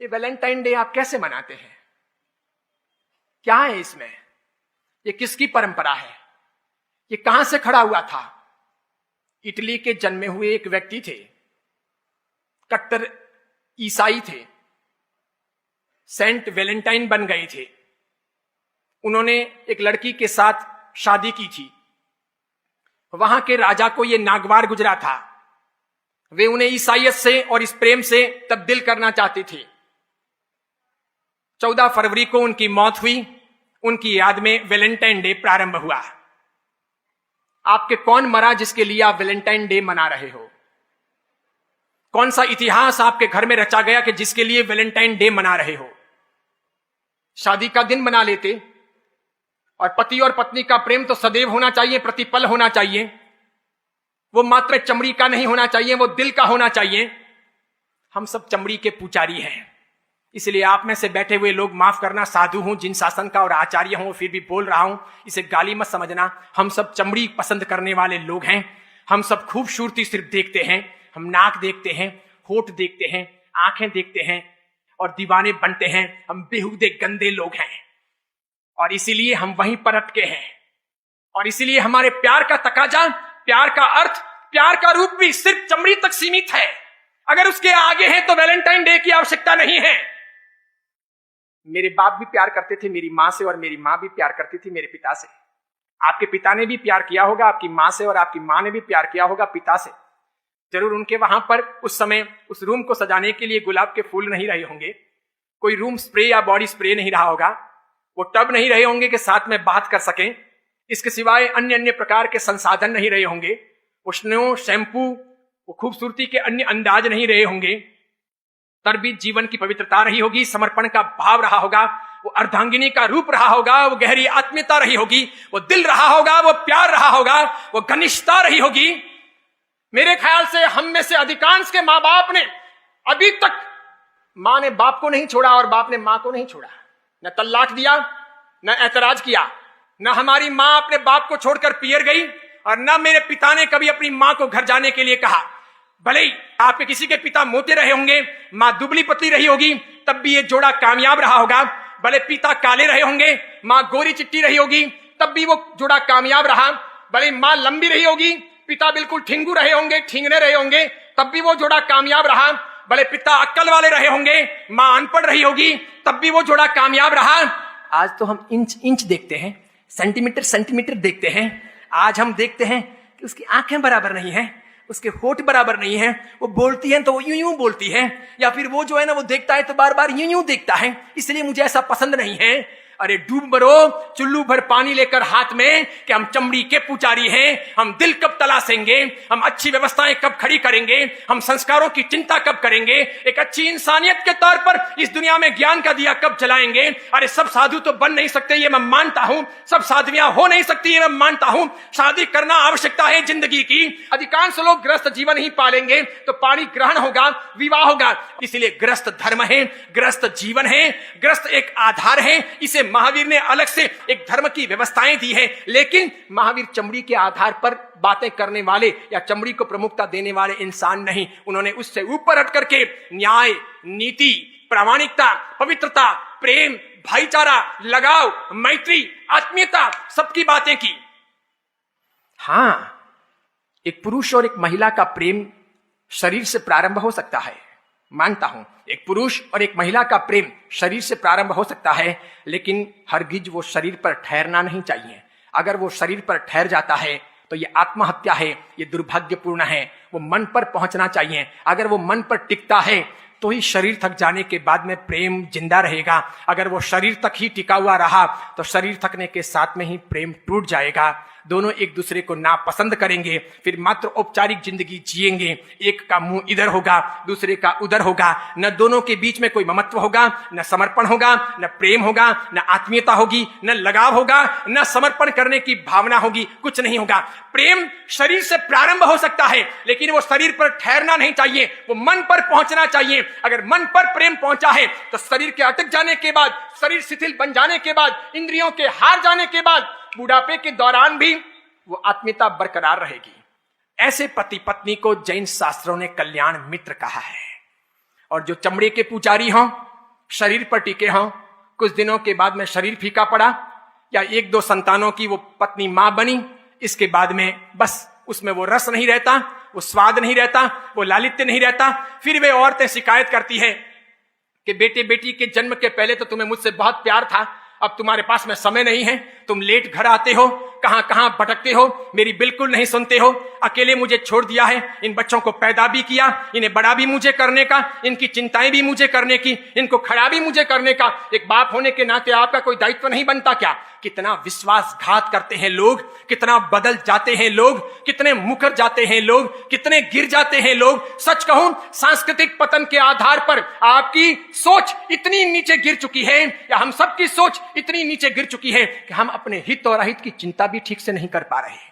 ये Valentine day आप कैसे मनाते हैं? क्या है इसमें? ये किसकी परंपरा है? ये कहां से खड़ा हुआ था? इटली के जन्मे हुए एक व्यक्ति थे, कट्टर ईसाई थे, सेंट वैलेंटाइन बन गए थे। उन्होंने एक लड़की के साथ शादी की थी। वहां के राजा को यह नागवार गुजरा था। वे उन्हें ईसाइयत से और इस प्रेम से तब्दील करना चाहते थे। 14 फरवरी को उनकी मौत हुई। उनकी याद में वैलेंटाइन डे प्रारंभ हुआ। आपके कौन मरा जिसके लिए आप वैलेंटाइन डे मना रहे हो? कौन सा इतिहास आपके घर में रचा गया कि जिसके लिए वैलेंटाइन डे मना रहे हो? शादी का दिन मना लेते। और पति और पत्नी का प्रेम तो सदैव होना चाहिए, प्रतिपल होना चाहिए। वो मात्र चमड़ी का नहीं होना चाहिए, वो दिल का होना चाहिए। हम सब चमड़ी के पुजारी हैं। इसलिए आप में से बैठे हुए लोग माफ करना, साधु हूं, जिन शासन का और आचार्य हूं, फिर भी बोल रहा हूं, इसे गाली मत समझना। हम सब चमड़ी पसंद करने वाले लोग हैं। हम सब खूबसूरती सिर्फ देखते हैं। हम नाक देखते हैं, होठ देखते हैं, आंखें देखते हैं और दीवाने बनते हैं। हम बेहुदे गंदे लोग हैं और इसीलिए हम वहीं पर अटके हैं। और इसीलिए हमारे प्यार का तकाजा, प्यार का अर्थ, प्यार का रूप भी सिर्फ चमड़ी तक सीमित है। अगर उसके आगे है तो वैलेंटाइन डे की आवश्यकता नहीं है। मेरे बाप भी प्यार करते थे मेरी मां से, और मेरी मां भी प्यार करती थी मेरे पिता से। आपके पिता ने भी प्यार किया होगा आपकी मां से, और आपकी मां ने भी प्यार किया होगा पिता से। जरूर उनके वहां पर उस समय उस रूम को सजाने के लिए गुलाब के फूल नहीं रहे होंगे, कोई रूम स्प्रे या बॉडी स्प्रे नहीं रहा होगा, वो टब नहीं रहे होंगे कि साथ में बात कर सकें। इसके सिवाय अन्य अन्य प्रकार के संसाधन नहीं रहे होंगे। वो स्नो, शैम्पू, वो खूबसूरती के अन्य अंदाज नहीं रहे होंगे। तरबीज जीवन की पवित्रता रही होगी, समर्पण का भाव रहा होगा, वो अर्धांगिनी का रूप रहा होगा, वो गहरी आत्मीयता रही होगी, वो दिल रहा होगा, वो प्यार रहा होगा, वो घनिष्ठता रही होगी। मेरे ख्याल से हम में से अधिकांश के मां बाप ने अभी तक, मां ने बाप को नहीं छोड़ा और बाप ने मां को नहीं छोड़ा। न तल्लाक दिया, न ऐतराज किया। न हमारी मां अपने बाप को छोड़कर पियर गई, और न मेरे पिता ने कभी अपनी मां को घर जाने के लिए कहा। भले ही आपके किसी के पिता मोटे रहे होंगे, मां दुबली पतली रही होगी, तब भी ये जोड़ा कामयाब रहा होगा। भले पिता काले रहे होंगे, मां गोरी चिट्टी रही होगी, तब भी वो जोड़ा कामयाब रहा। भले मां लंबी रही होगी, पिता बिल्कुल ठिंगू रहे होंगे, ठिंगने रहे होंगे, तब भी वो जोड़ा कामयाब रहा। भले पिता अक्कल वाले रहे होंगे, मां अनपढ़ रही होगी, तब भी वो जोड़ा कामयाब रहा। आज तो हम इंच इंच देखते हैं, सेंटीमीटर सेंटीमीटर देखते हैं। आज हम देखते हैं कि उसकी आंखें बराबर नहीं है, उसके होठ बराबर नहीं है, वो बोलती है तो वो यूं यूं बोलती है, या फिर वो जो है ना वो देखता है तो बार बार यूं यूं देखता है। इसलिए मुझे ऐसा पसंद नहीं है। अरे डूब मरो चुल्लू भर पानी लेकर हाथ में कि हम चमड़ी के पुजारी हैं। हम दिल कब तलाशेंगे, हम अच्छी व्यवस्थाएं कब खड़ी करेंगे, हम संस्कारों की चिंता कब करेंगे, एक अच्छी इंसानियत के तौर पर इस दुनिया में ज्ञान का दिया कब जलाएंगे। अरे सब साधु तो बन नहीं सकते, ये मैं मानता हूं। सब साधवियां हो नहीं सकती, ये मैं मानता हूं। शादी करना आवश्यकता है जिंदगी की। अधिकांश लोग ग्रस्त जीवन ही पालेंगे तो पाणी ग्रहण होगा, विवाह होगा। इसलिए ग्रस्त धर्म है, ग्रस्त जीवन है, ग्रस्त एक आधार है। इसे महावीर ने अलग से एक धर्म की व्यवस्थाएं दी है। लेकिन महावीर चमड़ी के आधार पर बातें करने वाले या चमड़ी को प्रमुखता देने वाले इंसान नहीं। उन्होंने उससे ऊपर हट करके न्याय, नीति, प्रामाणिकता, पवित्रता, प्रेम, भाईचारा, लगाव, मैत्री, आत्मीयता, सबकी बातें की। हां, एक पुरुष और एक महिला का प्रेम शरीर से प्रारंभ हो सकता है, मानता हूं। एक पुरुष और एक महिला का प्रेम शरीर से प्रारंभ हो सकता है, लेकिन हरगिज वो शरीर पर ठहरना नहीं चाहिए। अगर वो शरीर पर ठहर जाता है तो ये आत्महत्या है, ये दुर्भाग्यपूर्ण है। वो मन पर पहुंचना चाहिए। अगर वो मन पर टिकता है तो ही शरीर थक जाने के बाद में प्रेम जिंदा रहेगा। अगर वो शरीर तक ही टिका हुआ रहा तो शरीर थकने के साथ में ही प्रेम टूट जाएगा। दोनों एक दूसरे को नापसंद करेंगे, फिर मात्र औपचारिक जिंदगी जिएंगे। एक का मुंह इधर होगा, दूसरे का उधर होगा। न दोनों के बीच में कोई ममत्व होगा, न समर्पण होगा, न प्रेम होगा, न आत्मीयता होगी, न लगाव होगा, न समर्पण करने की भावना होगी। कुछ नहीं होगा। प्रेम शरीर से प्रारंभ हो सकता है, लेकिन वो शरीर पर ठहरना नहीं चाहिए, वो मन पर पहुंचना चाहिए। अगर मन पर प्रेम पहुंचा है तो शरीर के अटक जाने के बाद, शरीर शिथिल बन जाने के बाद, इंद्रियों के हार जाने के बाद, बुढ़ापे के दौरान भी वो आत्मीयता बरकरार रहेगी। ऐसे पति पत्नी को जैन शास्त्रों ने कल्याण मित्र कहा है। और जो चमड़े के पुजारी हों, शरीर पर टिके हों, कुछ दिनों के बाद में शरीर फीका पड़ा, या एक दो संतानों की वो पत्नी मां बनी, इसके बाद में बस उसमें वो रस नहीं रहता, वो स्वाद नहीं रहता, वो लालित्य नहीं रहता। फिर वे औरतें शिकायत करती है कि बेटे बेटी के जन्म के पहले तो तुम्हें मुझसे बहुत प्यार था, अब तुम्हारे पास में समय नहीं है, तुम लेट घर आते हो, कहां कहां भटकते हो, मेरी बिल्कुल नहीं सुनते हो, अकेले मुझे छोड़ दिया है। इन बच्चों को पैदा भी किया, इन्हें बड़ा भी मुझे करने का, इनकी चिंताएं भी मुझे करने की, इनको खड़ा भी मुझे करने का। एक बाप होने के नाते आपका कोई दायित्व नहीं बनता क्या? कितना विश्वासघात करते हैं लोग, कितना बदल जाते हैं लोग, कितने मुकर जाते हैं लोग, कितने गिर जाते हैं लोग। सच कहूं, सांस्कृतिक पतन के आधार पर आपकी सोच इतनी नीचे गिर चुकी है, या हम सबकी सोच इतनी नीचे गिर चुकी है कि हम अपने हित और अहित की चिंता भी ठीक से नहीं कर पा रहे हैं।